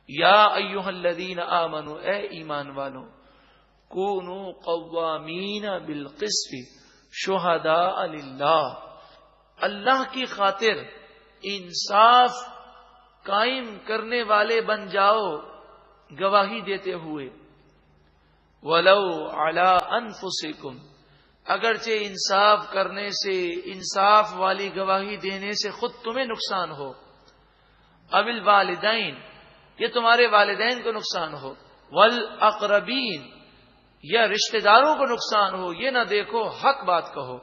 یا ایھا الذین آمنوا، اے ایمان والو، کونوا قوامین بالقسط شہداء للہ، اللہ کی خاطر انصاف قائم کرنے والے بن جاؤ، گواہی دیتے ہوئے۔ ولو علی انفسکم، اگرچہ انصاف کرنے سے، انصاف والی گواہی دینے سے خود تمہیں نقصان ہو، او الوالدین، یہ تمہارے والدین کو نقصان ہو، والاقربین، یا رشتہ داروں کو نقصان ہو، یہ نہ دیکھو، حق بات کہو۔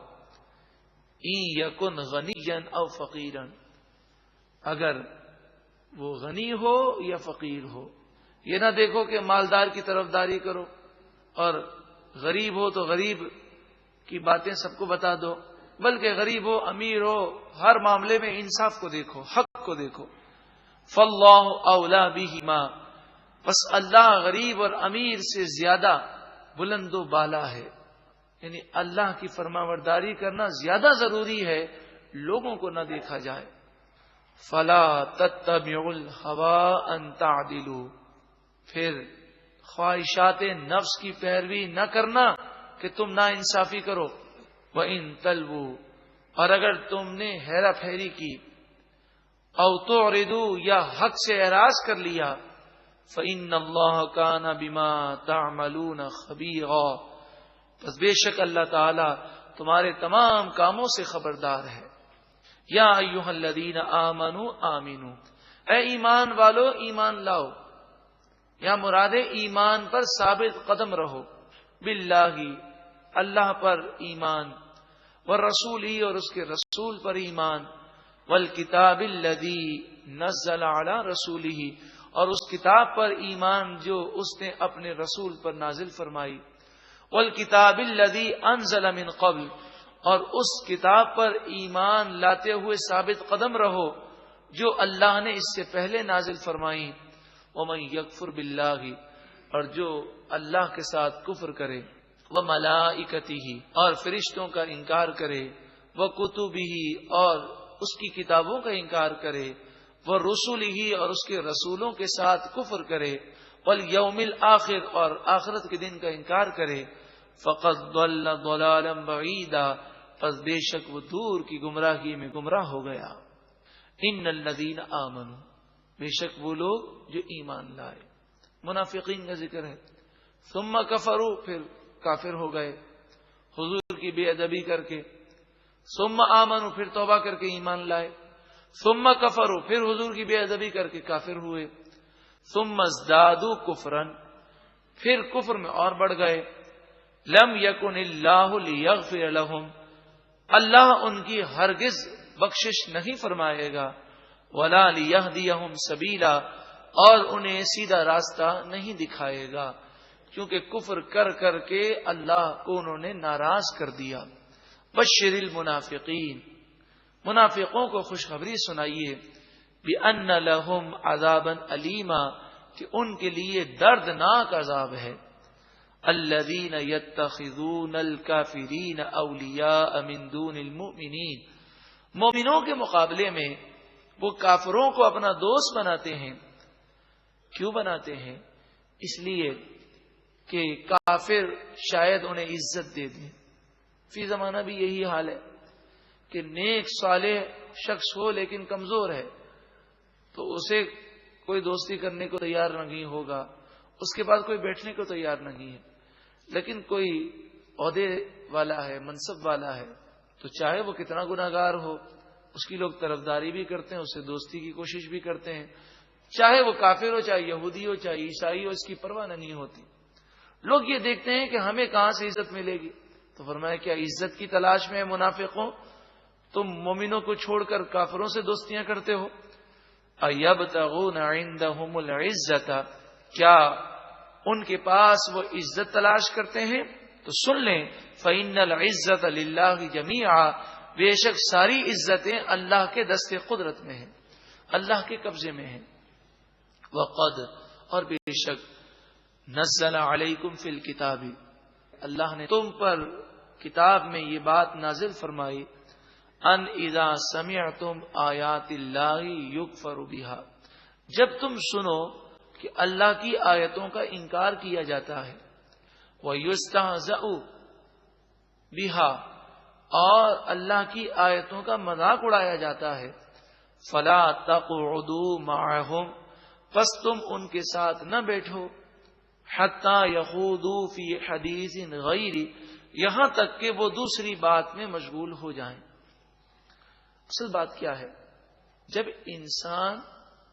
ان یکن غنیا او فقیرا، اگر وہ غنی ہو یا فقیر ہو، یہ نہ دیکھو کہ مالدار کی طرفداری کرو اور غریب ہو تو غریب کی باتیں سب کو بتا دو، بلکہ غریب ہو امیر ہو ہر معاملے میں انصاف کو دیکھو، حق کو دیکھو۔ فاللہ اولا بہما، بس اللہ غریب اور امیر سے زیادہ بلند و بالا ہے، یعنی اللہ کی فرمانبرداری کرنا زیادہ ضروری ہے، لوگوں کو نہ دیکھا جائے۔ فلا تتبعوا الہوى ان تعدلوا، پھر خواہشات نفس کی پیروی نہ کرنا کہ تم نا انصافی کرو۔ وَإِن تَلْوُوا، اور اگر تم نے ہیرا پھیری کی، او تعرضوا، یا حق سے اعراض کر لیا، فَإِنَّ اللَّهَ كَانَ بِمَا تَعْمَلُونَ خَبِيرًا، بس بے شک اللہ تعالی تمہارے تمام کاموں سے خبردار ہے۔ یا ایھا الذین آمنوا آمنوا، اے ایمان والو ایمان لاؤ، یا مراد ایمان پر ثابت قدم رہو، باللہ، اللہ پر ایمان، والرسول، اور اس کے رسول پر ایمان، والکتاب الذی نزل علی رسولہ، اور اس کتاب پر ایمان جو اس نے اپنے رسول پر نازل فرمائی، والکتاب الذی انزل من قبل، اور اس کتاب پر ایمان لاتے ہوئے ثابت قدم رہو جو اللہ نے اس سے پہلے نازل فرمائی۔ ومن یکفر باللہ، اور جو اللہ کے ساتھ کفر کرے، وملائکتہ، اور فرشتوں کا انکار کرے، وکتبہ، اور اس کی کتابوں کا انکار کرے، ورسلہ، اور اس کے رسولوں کے ساتھ کفر کرے، والیوم الآخر، اور آخرت کے دن کا انکار کرے، فقد ضل ضلالا بعیدا، پس بے شک وہ دور کی گمراہی میں گمراہ ہو گیا۔ ان الذین آمنوا، بے شک وہ لوگ جو ایمان لائے، منافقین کا ذکر ہے، ثم کفروا، پھر کافر ہو گئے حضور کی بے ادبی کر کے، ثم آمنوا، پھر توبہ کر کے ایمان لائے، ثم کفروا، پھر حضور کی بے ادبی کر کے کافر ہوئے، ثم ازدادوا کفرا، پھر کفر میں اور بڑھ گئے، لم یکن اللہ لیغفر لہم، اللہ ان کی ہرگز بخشش نہیں فرمائے گا، ولا لیہدیہم سبیلا، اور انہیں سیدھا راستہ نہیں دکھائے گا، کیونکہ کفر کر کر کے اللہ کو انہوں نے ناراض کر دیا۔ بشر المنافقین، منافقوں کو خوشخبری سنائیے، بِأَنَّ لَهُمْ عَذَابًا أَلِيمًا، کہ ان کے لیے دردناک عذاب ہے۔ الذین یتخذون الکافرین اولیاء من دون المؤمنین، مومنوں کے مقابلے میں وہ کافروں کو اپنا دوست بناتے ہیں۔ کیوں بناتے ہیں؟ اس لیے کہ کافر شاید انہیں عزت دے دیں۔ فی زمانہ بھی یہی حال ہے کہ نیک صالح شخص ہو لیکن کمزور ہے تو اسے کوئی دوستی کرنے کو تیار نہیں ہوگا، اس کے بعد کوئی بیٹھنے کو تیار نہیں ہے، لیکن کوئی عہدے والا ہے، منصب والا ہے، تو چاہے وہ کتنا گناہگار ہو اس کی لوگ طرفداری بھی کرتے ہیں، اس سے دوستی کی کوشش بھی کرتے ہیں، چاہے وہ کافر ہو، چاہے یہودی ہو، چاہے عیسائی ہو، اس کی پرواہ نہیں ہوتی۔ لوگ یہ دیکھتے ہیں کہ ہمیں کہاں سے عزت ملے گی، تو فرمایا کیا عزت کی تلاش میں منافقوں تم مومنوں کو چھوڑ کر کافروں سے دوستیاں کرتے ہو؟ ایبتغون عندهم العزت، کیا ان کے پاس وہ عزت تلاش کرتے ہیں؟ تو سن لیں، فإن العزت للہ جمیعا، بے شک ساری عزتیں اللہ کے دست قدرت میں ہیں، اللہ کے قبضے میں ہیں۔ وقد، اور بے شک، نزل علیکم فی الکتاب، اللہ نے تم پر کتاب میں یہ بات نازل فرمائی، ان اذا سمعتم آیات اللہ یکفر بہا، جب تم سنو کہ اللہ کی آیتوں کا انکار کیا جاتا ہے، وَيُسْتَهْزَأُ بِهَا، اور اللہ کی آیتوں کا مذاق اڑایا جاتا ہے، فَلَا تَقْعُدُوا مَعَهُمْ، پس تم ان کے ساتھ نہ بیٹھو، حَتَّى يَخُوضُوا فِي حَدِيثٍ غَيْرِ، یہاں تک کہ وہ دوسری بات میں مشغول ہو جائیں۔ اصل بات کیا ہے؟ جب انسان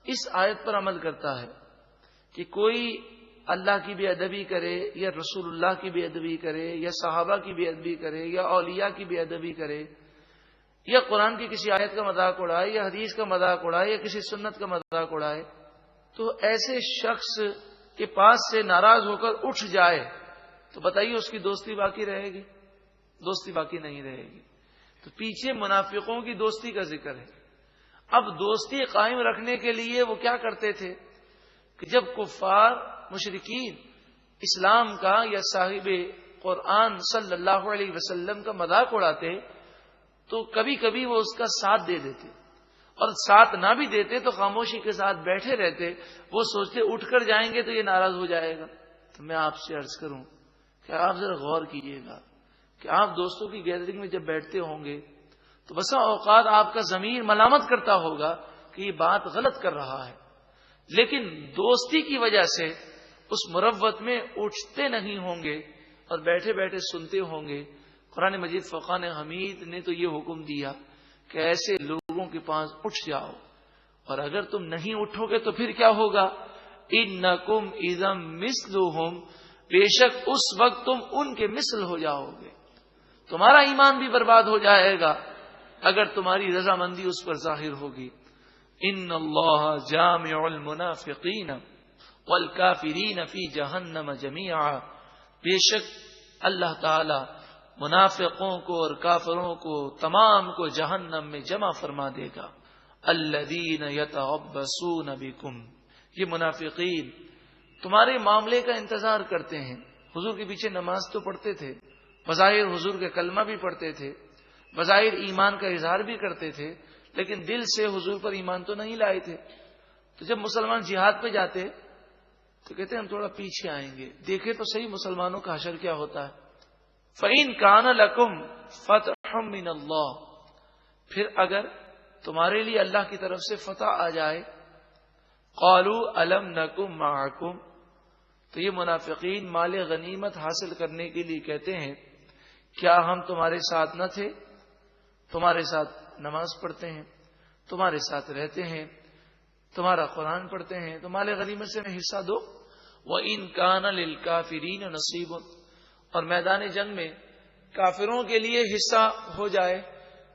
اس آیت پر عمل کرتا ہے کہ کوئی اللہ کی بے ادبی کرے یا رسول اللہ کی بے ادبی کرے یا صحابہ کی بے ادبی کرے یا اولیاء کی بے ادبی کرے یا قرآن کی کسی آیت کا مذاق اڑائے یا حدیث کا مذاق اڑائے یا کسی سنت کا مذاق اڑائے، تو ایسے شخص کے پاس سے ناراض ہو کر اٹھ جائے تو بتائیے اس کی دوستی باقی رہے گی؟ دوستی باقی نہیں رہے گی۔ تو پیچھے منافقوں کی دوستی کا ذکر ہے۔ اب دوستی قائم رکھنے کے لیے وہ کیا کرتے تھے کہ جب کفار مشرکین اسلام کا یا صاحب قرآن صلی اللہ علیہ وسلم کا مذاق اڑاتے تو کبھی کبھی وہ اس کا ساتھ دے دیتے، اور ساتھ نہ بھی دیتے تو خاموشی کے ساتھ بیٹھے رہتے۔ وہ سوچتے اٹھ کر جائیں گے تو یہ ناراض ہو جائے گا۔ تو میں آپ سے عرض کروں کہ آپ ذرا غور کیجئے گا کہ آپ دوستوں کی گیدرنگ میں جب بیٹھتے ہوں گے تو بسا اوقات آپ کا ضمیر ملامت کرتا ہوگا کہ یہ بات غلط کر رہا ہے، لیکن دوستی کی وجہ سے اس مروت میں اٹھتے نہیں ہوں گے اور بیٹھے بیٹھے سنتے ہوں گے۔ قرآن مجید فرقان حمید نے تو یہ حکم دیا کہ ایسے لوگوں کے پاس اٹھ جاؤ، اور اگر تم نہیں اٹھو گے تو پھر کیا ہوگا؟ انکم اذا مثلہم، بے شک اس وقت تم ان کے مثل ہو جاؤ گے، تمہارا ایمان بھی برباد ہو جائے گا اگر تمہاری رضامندی اس پر ظاہر ہوگی۔ ان اللہ جامع المنافقین والکافرین فی جہنم جمیعا، بے شک اللہ تعالی منافقوں کو اور کافروں کو تمام کو جہنم میں جمع فرما دے گا۔ الذین یتربصون بکم، یہ منافقین تمہارے معاملے کا انتظار کرتے ہیں۔ حضور کے پیچھے نماز تو پڑھتے تھے، بظاہر حضور کے کلمہ بھی پڑھتے تھے، بظاہر ایمان کا اظہار بھی کرتے تھے، لیکن دل سے حضور پر ایمان تو نہیں لائے تھے۔ تو جب مسلمان جہاد پہ جاتے تو کہتے ہیں ہم تھوڑا پیچھے آئیں گے، دیکھیں تو صحیح مسلمانوں کا حشر کیا ہوتا ہے۔ فَإِن كَانَ لَكُمْ فَتْحٌ مِّنَ اللَّهِ، پھر اگر تمہارے لیے اللہ کی طرف سے فتح آ جائے، قَالُوا أَلَمْ نَكُن مَّعَكُمْ، تو یہ منافقین مال غنیمت حاصل کرنے کے لیے کہتے ہیں کیا ہم تمہارے ساتھ نہ تھے؟ تمہارے ساتھ نماز پڑھتے ہیں، تمہارے ساتھ رہتے ہیں، تمہارا قرآن پڑھتے ہیں، تو مال غنیمت سے حصہ دو۔ وَإِن كَانَ لِلْكَافِرِينَ نَصِيبٌ، اور میدان جنگ میں کافروں کے لیے حصہ ہو جائے،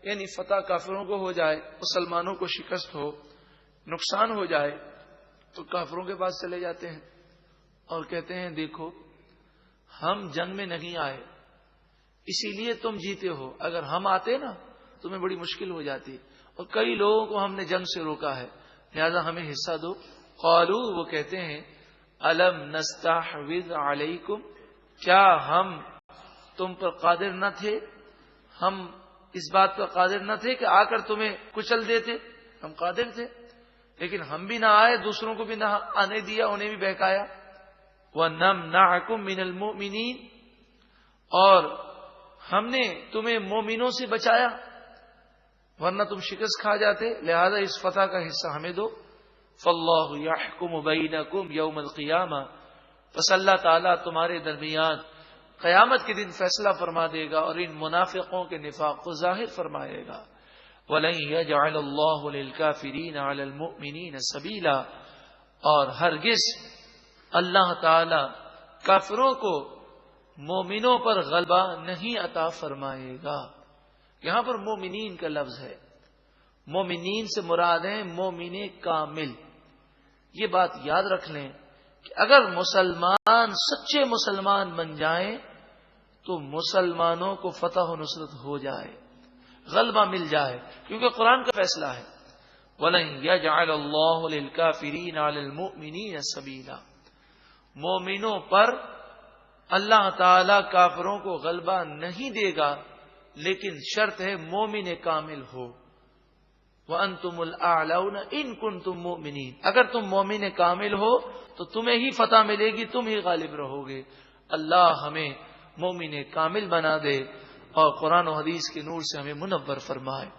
یعنی فتح کافروں کو ہو جائے، مسلمانوں کو شکست ہو، نقصان ہو جائے، تو کافروں کے پاس چلے جاتے ہیں اور کہتے ہیں دیکھو ہم جنگ میں نہیں آئے اسی لیے تم جیتے ہو، اگر ہم آتے نا تمہیں بڑی مشکل ہو جاتی، اور کئی لوگوں کو ہم نے جنگ سے روکا ہے، لہذا ہمیں حصہ دو۔ قالوا، وہ کہتے ہیں الم نستحوذ علیکم، کیا ہم تم پر قادر نہ تھے؟ ہم اس بات پر قادر نہ تھے کہ آ کر تمہیں کچل دیتے؟ ہم قادر تھے، لیکن ہم بھی نہ آئے، دوسروں کو بھی نہ آنے دیا، انہیں بھی بہکایا۔ وَنَمْنَعَكُمْ مِنَ الْمُؤْمِنِينَ، اور ہم نے تمہیں مومنوں سے بچایا، ورنہ تم شکست کھا جاتے، لہذا اس فتح کا حصہ ہمیں دو۔ فَاللَّهُ يَحْكُمُ بَيْنَكُمْ يَوْمَ الْقِيَامَةِ، پس اللہ تعالیٰ تمہارے درمیان قیامت کے دن فیصلہ فرما دے گا اور ان منافقوں کے نفاق کو ظاہر فرمائے گا۔ وَلَن يَجْعَلَ اللَّهُ لِلْكَافِرِينَ عَلَى الْمُؤْمِنِينَ سَبِيلًا، اور ہرگز اللہ تعالی کافروں کو مومنوں پر غلبہ نہیں عطا فرمائے گا۔ یہاں پر مومنین کا لفظ ہے، مومنین سے مراد ہے مومن کامل۔ یہ بات یاد رکھ لیں کہ اگر مسلمان سچے مسلمان بن جائیں تو مسلمانوں کو فتح و نصرت ہو جائے، غلبہ مل جائے، کیونکہ قرآن کا فیصلہ ہے وَلَن يَجْعَلَ اللَّهُ لِلْكَافِرِينَ عَلَى الْمُؤْمِنِينَ سَبِيلًا، مومنوں پر اللہ تعالی کافروں کو غلبہ نہیں دے گا، لیکن شرط ہے مومن کامل ہو۔ وَأَنْتُمُ الْأَعْلَوْنَ إِن كُنتُم مُؤْمِنِينَ، اگر تم مومن کامل ہو تو تمہیں ہی فتح ملے گی، تم ہی غالب رہو گے۔ اللہ ہمیں مومن کامل بنا دے اور قرآن و حدیث کے نور سے ہمیں منور فرمائے۔